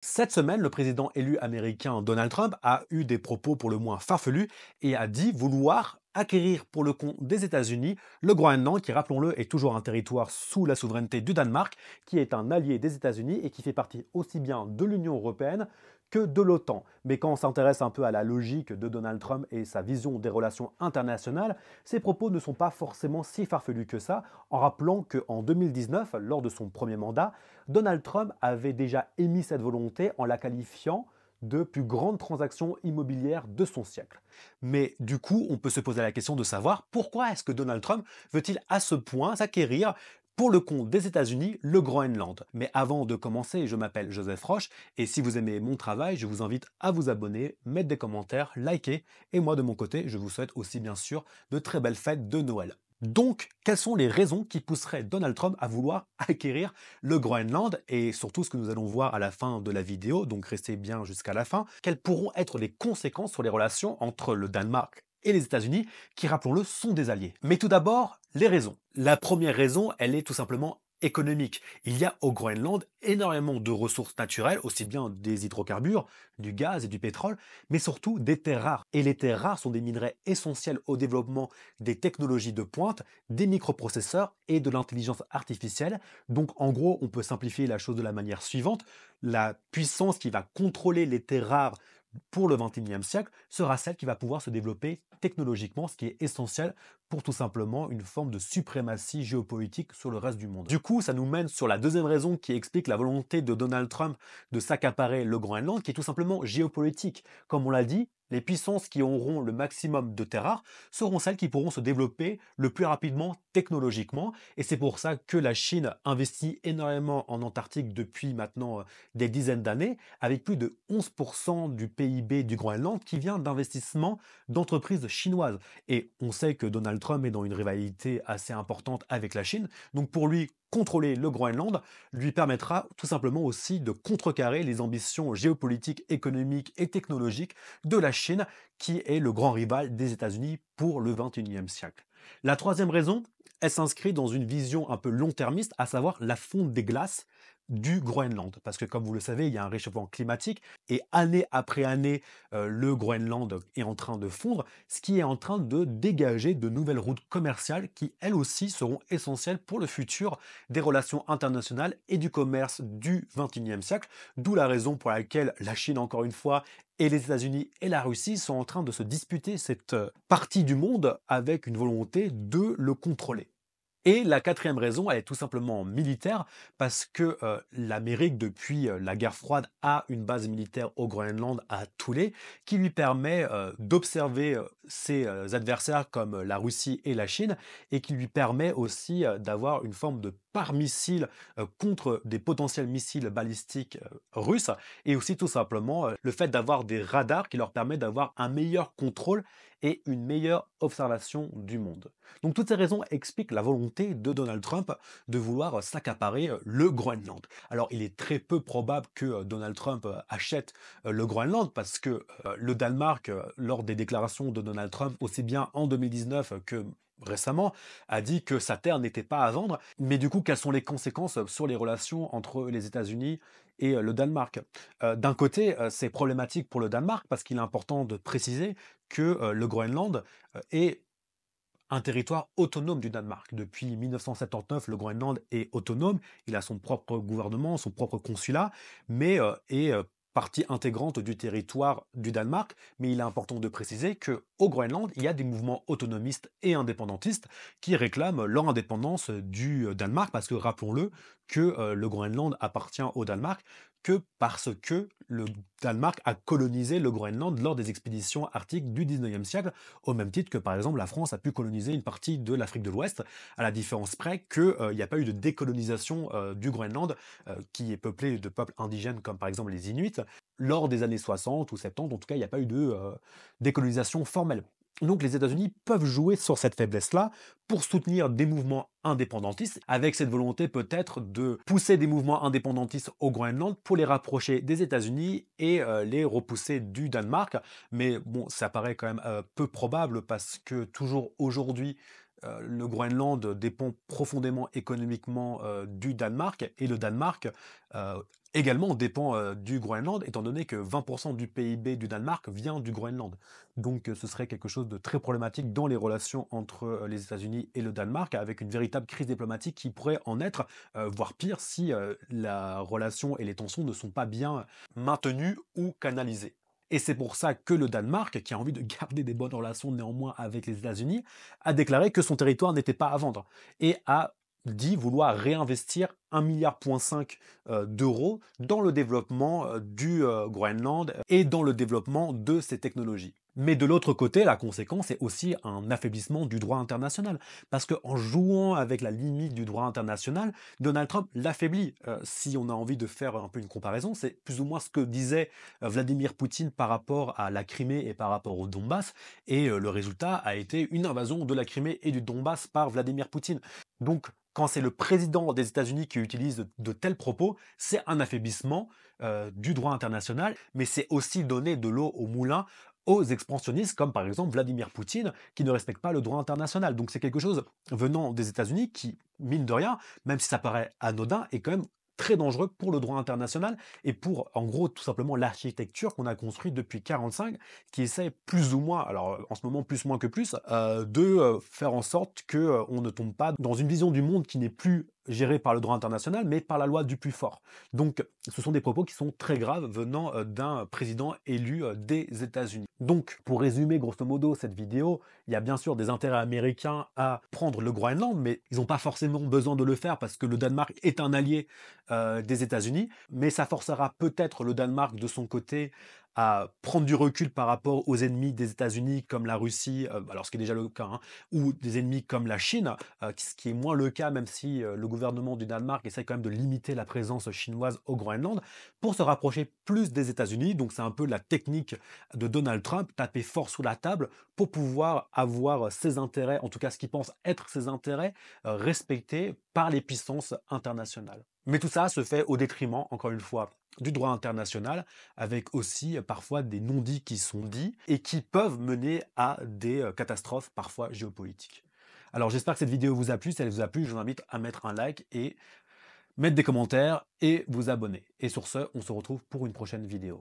Cette semaine, le président élu américain Donald Trump a eu des propos pour le moins farfelus et a dit vouloir acquérir pour le compte des États-Unis le Groenland, qui, rappelons-le, est toujours un territoire sous la souveraineté du Danemark, qui est un allié des États-Unis et qui fait partie aussi bien de l'Union européenne que de l'OTAN. Mais quand on s'intéresse un peu à la logique de Donald Trump et sa vision des relations internationales, ses propos ne sont pas forcément si farfelus que ça, en rappelant qu'en 2019, lors de son premier mandat, Donald Trump avait déjà émis cette volonté en la qualifiant de plus grande transaction immobilière de son siècle. Mais du coup, on peut se poser la question de savoir pourquoi est-ce que Donald Trump veut-il à ce point s'acquérir pour le compte des États-Unis le Groenland. Mais avant de commencer, je m'appelle Joseph Roche et si vous aimez mon travail, je vous invite à vous abonner, mettre des commentaires, liker et moi de mon côté, je vous souhaite aussi bien sûr de très belles fêtes de Noël. Donc, quelles sont les raisons qui pousseraient Donald Trump à vouloir acquérir le Groenland et surtout ce que nous allons voir à la fin de la vidéo, donc restez bien jusqu'à la fin, quelles pourront être les conséquences sur les relations entre le Danemark et les États-Unis, qui, rappelons-le, sont des alliés. Mais tout d'abord, les raisons. La première raison, elle est tout simplement économique. Il y a au Groenland énormément de ressources naturelles, aussi bien des hydrocarbures, du gaz et du pétrole, mais surtout des terres rares. Et les terres rares sont des minerais essentiels au développement des technologies de pointe, des microprocesseurs et de l'intelligence artificielle. Donc en gros, on peut simplifier la chose de la manière suivante. La puissance qui va contrôler les terres rares pour le XXIe siècle sera celle qui va pouvoir se développer technologiquement, ce qui est essentiel pour tout simplement une forme de suprématie géopolitique sur le reste du monde. Du coup, ça nous mène sur la deuxième raison qui explique la volonté de Donald Trump de s'accaparer le Groenland, qui est tout simplement géopolitique. Comme on l'a dit, les puissances qui auront le maximum de terres rares seront celles qui pourront se développer le plus rapidement technologiquement. Et c'est pour ça que la Chine investit énormément en Antarctique depuis maintenant des dizaines d'années, avec plus de 11% du PIB du Groenland qui vient d'investissements d'entreprises chinoises. Et on sait que Donald Trump est dans une rivalité assez importante avec la Chine. Donc pour lui, contrôler le Groenland lui permettra tout simplement aussi de contrecarrer les ambitions géopolitiques, économiques et technologiques de la Chine, qui est le grand rival des États-Unis pour le XXIe siècle. La troisième raison, elle s'inscrit dans une vision un peu long-termiste, à savoir la fonte des glaces du Groenland. Parce que comme vous le savez, il y a un réchauffement climatique et année après année, le Groenland est en train de fondre, ce qui est en train de dégager de nouvelles routes commerciales qui, elles aussi, seront essentielles pour le futur des relations internationales et du commerce du XXIe siècle, d'où la raison pour laquelle la Chine, encore une fois, et les États-Unis et la Russie sont en train de se disputer cette partie du monde avec une volonté de le contrôler. Et la quatrième raison, elle est tout simplement militaire, parce que l'Amérique, depuis la guerre froide, a une base militaire au Groenland, à Thule, qui lui permet d'observer ses adversaires comme la Russie et la Chine, et qui lui permet aussi d'avoir une forme de pare-missile contre des potentiels missiles balistiques russes, et aussi tout simplement le fait d'avoir des radars qui leur permettent d'avoir un meilleur contrôle et une meilleure observation du monde. Donc toutes ces raisons expliquent la volonté de Donald Trump de vouloir s'accaparer le Groenland. Alors il est très peu probable que Donald Trump achète le Groenland parce que le Danemark, lors des déclarations de Donald Trump, aussi bien en 2019 que récemment, a dit que sa terre n'était pas à vendre. Mais du coup, quelles sont les conséquences sur les relations entre les États-Unis et le Danemark? D'un côté, c'est problématique pour le Danemark parce qu'il est important de préciser que le Groenland est un territoire autonome du Danemark. Depuis 1979, le Groenland est autonome, il a son propre gouvernement, son propre consulat, mais est partie intégrante du territoire du Danemark. Mais il est important de préciser que au Groenland, il y a des mouvements autonomistes et indépendantistes qui réclament leur indépendance du Danemark, parce que rappelons-le que le Groenland appartient au Danemark que parce que le Danemark a colonisé le Groenland lors des expéditions arctiques du 19e siècle, au même titre que par exemple la France a pu coloniser une partie de l'Afrique de l'Ouest, à la différence près qu'il n'y a pas eu de décolonisation du Groenland, qui est peuplé de peuples indigènes comme par exemple les Inuits, lors des années 60 ou 70, en tout cas il n'y a pas eu de décolonisation formelle. Donc les États-Unis peuvent jouer sur cette faiblesse-là pour soutenir des mouvements indépendantistes, avec cette volonté peut-être de pousser des mouvements indépendantistes au Groenland pour les rapprocher des États-Unis et les repousser du Danemark. Mais bon, ça paraît quand même peu probable parce que toujours aujourd'hui, le Groenland dépend profondément économiquement du Danemark et le Danemark euh, également dépend du Groenland étant donné que 20% du PIB du Danemark vient du Groenland. Donc ce serait quelque chose de très problématique dans les relations entre les États-Unis et le Danemark avec une véritable crise diplomatique qui pourrait en être, voire pire si la relation et les tensions ne sont pas bien maintenues ou canalisées. Et c'est pour ça que le Danemark, qui a envie de garder des bonnes relations néanmoins avec les États-Unis, a déclaré que son territoire n'était pas à vendre et a dit vouloir réinvestir 1,5 milliard d'euros dans le développement du Groenland et dans le développement de ces technologies. Mais de l'autre côté, la conséquence est aussi un affaiblissement du droit international. Parce qu'en jouant avec la limite du droit international, Donald Trump l'affaiblit. Si on a envie de faire un peu une comparaison, c'est plus ou moins ce que disait Vladimir Poutine par rapport à la Crimée et par rapport au Donbass. Et le résultat a été une invasion de la Crimée et du Donbass par Vladimir Poutine. Donc, quand c'est le président des États-Unis qui utilise de tels propos, c'est un affaiblissement du droit international, mais c'est aussi donner de l'eau au moulin aux expansionnistes, comme par exemple Vladimir Poutine, qui ne respecte pas le droit international. Donc c'est quelque chose venant des États-Unis qui, mine de rien, même si ça paraît anodin, est quand même très dangereux pour le droit international et pour, en gros, tout simplement l'architecture qu'on a construite depuis 1945, qui essaie plus ou moins, alors en ce moment plus moins que plus, de faire en sorte que on ne tombe pas dans une vision du monde qui n'est plus gérée par le droit international, mais par la loi du plus fort. Donc, ce sont des propos qui sont très graves venant d'un président élu des États-Unis. Donc, pour résumer grosso modo cette vidéo, il y a bien sûr des intérêts américains à prendre le Groenland, mais ils n'ont pas forcément besoin de le faire parce que le Danemark est un allié des États-Unis, mais ça forcera peut-être le Danemark de son côté à prendre du recul par rapport aux ennemis des États-Unis comme la Russie, alors ce qui est déjà le cas, hein, ou des ennemis comme la Chine, ce qui est moins le cas même si le gouvernement du Danemark essaie quand même de limiter la présence chinoise au Groenland pour se rapprocher plus des États-Unis. Donc c'est un peu la technique de Donald Trump, taper fort sous la table pour pouvoir avoir ses intérêts, en tout cas ce qu'il pense être ses intérêts, respectés par les puissances internationales. Mais tout ça se fait au détriment, encore une fois, du droit international, avec aussi parfois des non-dits qui sont dits et qui peuvent mener à des catastrophes parfois géopolitiques. Alors j'espère que cette vidéo vous a plu. Si elle vous a plu, je vous invite à mettre un like et mettre des commentaires et vous abonner. Et sur ce, on se retrouve pour une prochaine vidéo.